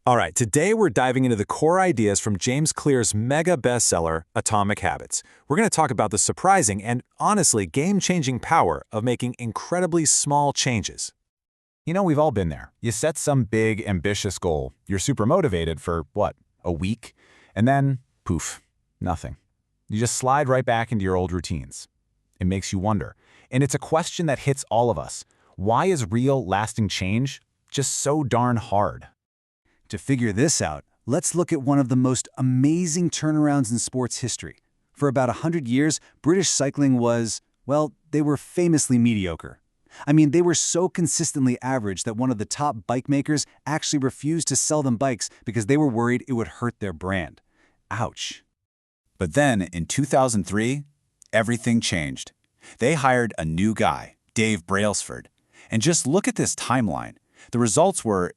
All right, today we're diving into the core ideas from James Clear's mega bestseller, Atomic Habits. We're going to talk about the surprising and, honestly, game-changing power of making incredibly small changes. We've all been there. You set some big, ambitious goal. You're super motivated for, what, a week? And then, poof, nothing. You just slide right back into your old routines. It makes you wonder. And it's a question that hits all of us. Why is real, lasting change just so darn hard? To figure this out, let's look at one of the most amazing turnarounds in sports history. For about 100 years, British cycling was, well, they were famously mediocre. I mean, they were so consistently average that one of the top bike makers actually refused to sell them bikes because they were worried it would hurt their brand. Ouch. But then, in 2003, everything changed. They hired a new guy, Dave Brailsford. And just look at this timeline. The results were,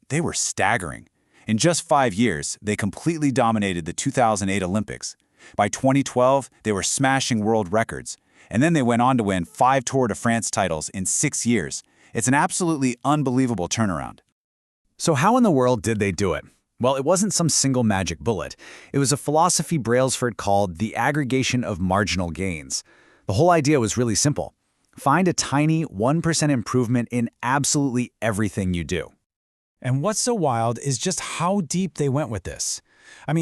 they were staggering. In just 5 years, they completely dominated the 2008 Olympics. By 2012, they were smashing world records. And then they went on to win 5 Tour de France titles in 6 years. It's an absolutely unbelievable turnaround. So how in the world did they do it? Well, it wasn't some single magic bullet. It was a philosophy Brailsford called the aggregation of marginal gains. The whole idea was really simple. Find a tiny 1% improvement in absolutely everything you do. And what's so wild is just how deep they went with this.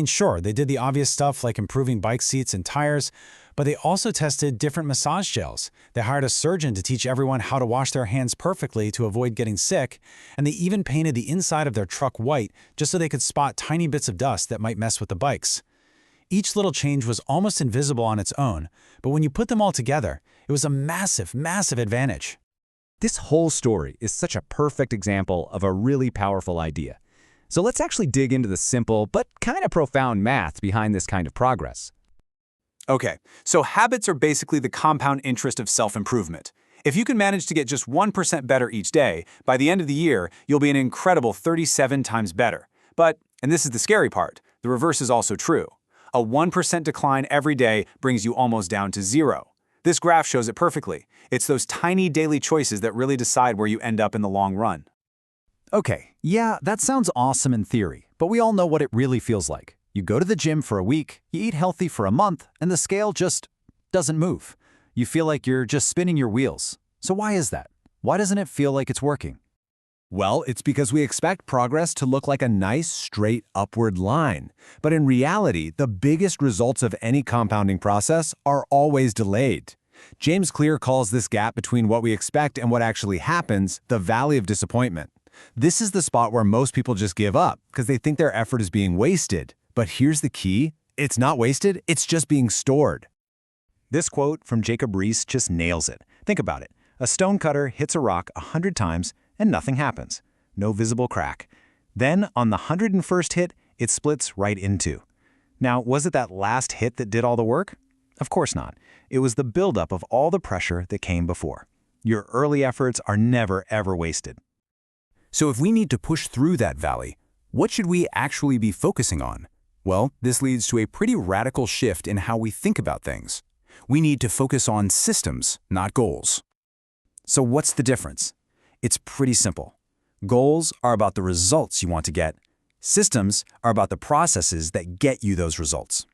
Sure, they did the obvious stuff like improving bike seats and tires, but they also tested different massage gels. They hired a surgeon to teach everyone how to wash their hands perfectly to avoid getting sick, and they even painted the inside of their truck white just so they could spot tiny bits of dust that might mess with the bikes. Each little change was almost invisible on its own, but when you put them all together, it was a massive, massive advantage. This whole story is such a perfect example of a really powerful idea. So let's actually dig into the simple but kind of profound math behind this kind of progress. Okay, so habits are basically the compound interest of self-improvement. If you can manage to get just 1% better each day, by the end of the year, you'll be an incredible 37 times better. But, and this is the scary part, the reverse is also true. A 1% decline every day brings you almost down to zero. This graph shows it perfectly. It's those tiny daily choices that really decide where you end up in the long run. Okay, yeah, that sounds awesome in theory, but we all know what it really feels like. You go to the gym for a week, you eat healthy for a month, and the scale just doesn't move. You feel like you're just spinning your wheels. So why is that? Why doesn't it feel like it's working? Well, it's because we expect progress to look like a nice, straight upward line. But in reality, the biggest results of any compounding process are always delayed. James Clear calls this gap between what we expect and what actually happens the valley of disappointment. This is the spot where most people just give up because they think their effort is being wasted. But here's the key. It's not wasted, it's just being stored. This quote from Jacob Riis just nails it. Think about it. A stonecutter hits a rock 100 times and nothing happens. No visible crack. Then, on the 101st hit, it splits right in two. Now, was it that last hit that did all the work? Of course not. It was the buildup of all the pressure that came before. Your early efforts are never, ever wasted. So if we need to push through that valley, what should we actually be focusing on? Well, this leads to a pretty radical shift in how we think about things. We need to focus on systems, not goals. So what's the difference? It's pretty simple. Goals are about the results you want to get. Systems are about the processes that get you those results.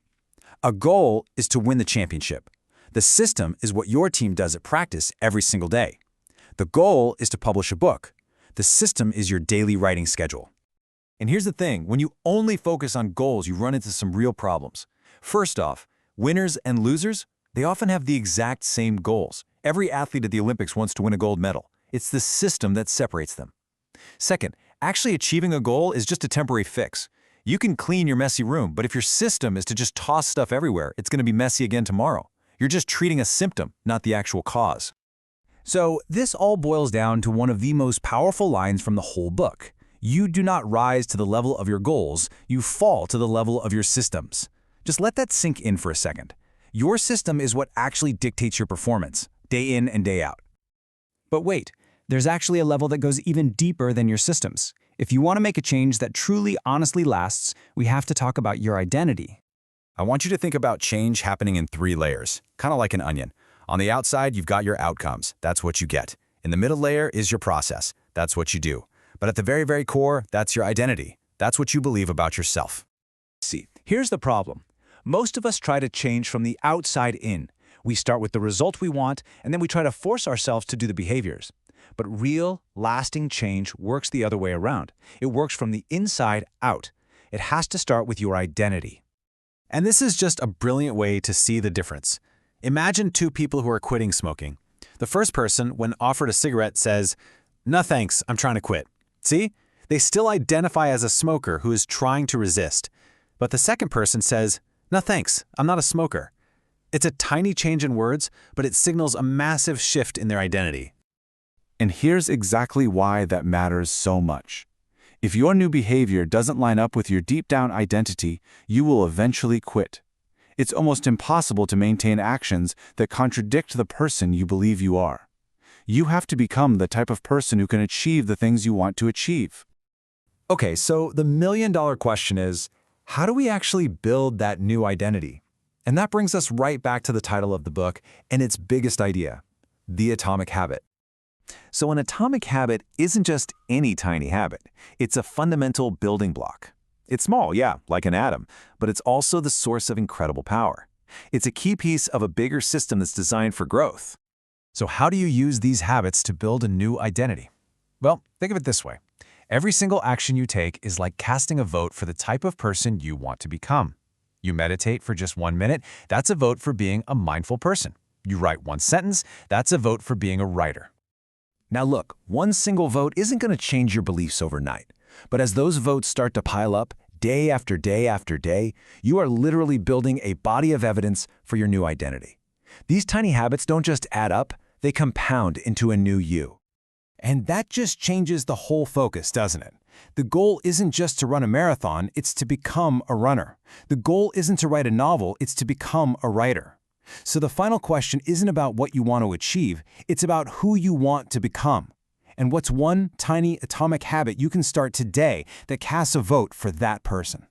A goal is to win the championship. The system is what your team does at practice every single day. The goal is to publish a book. The system is your daily writing schedule. And here's the thing, when you only focus on goals, you run into some real problems. First off, winners and losers, they often have the exact same goals. Every athlete at the Olympics wants to win a gold medal. It's the system that separates them. Second, actually achieving a goal is just a temporary fix. You can clean your messy room, but if your system is to just toss stuff everywhere, it's going to be messy again tomorrow. You're just treating a symptom, not the actual cause. So this all boils down to one of the most powerful lines from the whole book. You do not rise to the level of your goals, you fall to the level of your systems. Just let that sink in for a second. Your system is what actually dictates your performance, day in and day out. But wait, there's actually a level that goes even deeper than your systems. If you want to make a change that truly, honestly lasts, we have to talk about your identity. I want you to think about change happening in 3 layers, kind of like an onion. On the outside, you've got your outcomes. That's what you get. In the middle layer is your process. That's what you do. But at the very, very core, that's your identity. That's what you believe about yourself. See, here's the problem. Most of us try to change from the outside in. We start with the result we want, and then we try to force ourselves to do the behaviors. But real, lasting change works the other way around. It works from the inside out. It has to start with your identity. And this is just a brilliant way to see the difference. Imagine two people who are quitting smoking. The first person, when offered a cigarette, says, "No thanks, I'm trying to quit." See? They still identify as a smoker who is trying to resist. But the second person says, "No thanks, I'm not a smoker." It's a tiny change in words, but it signals a massive shift in their identity. And here's exactly why that matters so much. If your new behavior doesn't line up with your deep-down identity, you will eventually quit. It's almost impossible to maintain actions that contradict the person you believe you are. You have to become the type of person who can achieve the things you want to achieve. Okay, so the million-dollar question is, how do we actually build that new identity? And that brings us right back to the title of the book and its biggest idea, the atomic habit. So an atomic habit isn't just any tiny habit. It's a fundamental building block. It's small, yeah, like an atom, but it's also the source of incredible power. It's a key piece of a bigger system that's designed for growth. So how do you use these habits to build a new identity? Well, think of it this way. Every single action you take is like casting a vote for the type of person you want to become. You meditate for just 1 minute, that's a vote for being a mindful person. You write one sentence, that's a vote for being a writer. Now look, one single vote isn't going to change your beliefs overnight. But as those votes start to pile up, day after day after day, you are literally building a body of evidence for your new identity. These tiny habits don't just add up, they compound into a new you. And that just changes the whole focus, doesn't it? The goal isn't just to run a marathon, it's to become a runner. The goal isn't to write a novel, it's to become a writer. So the final question isn't about what you want to achieve, it's about who you want to become. And what's one tiny atomic habit you can start today that casts a vote for that person?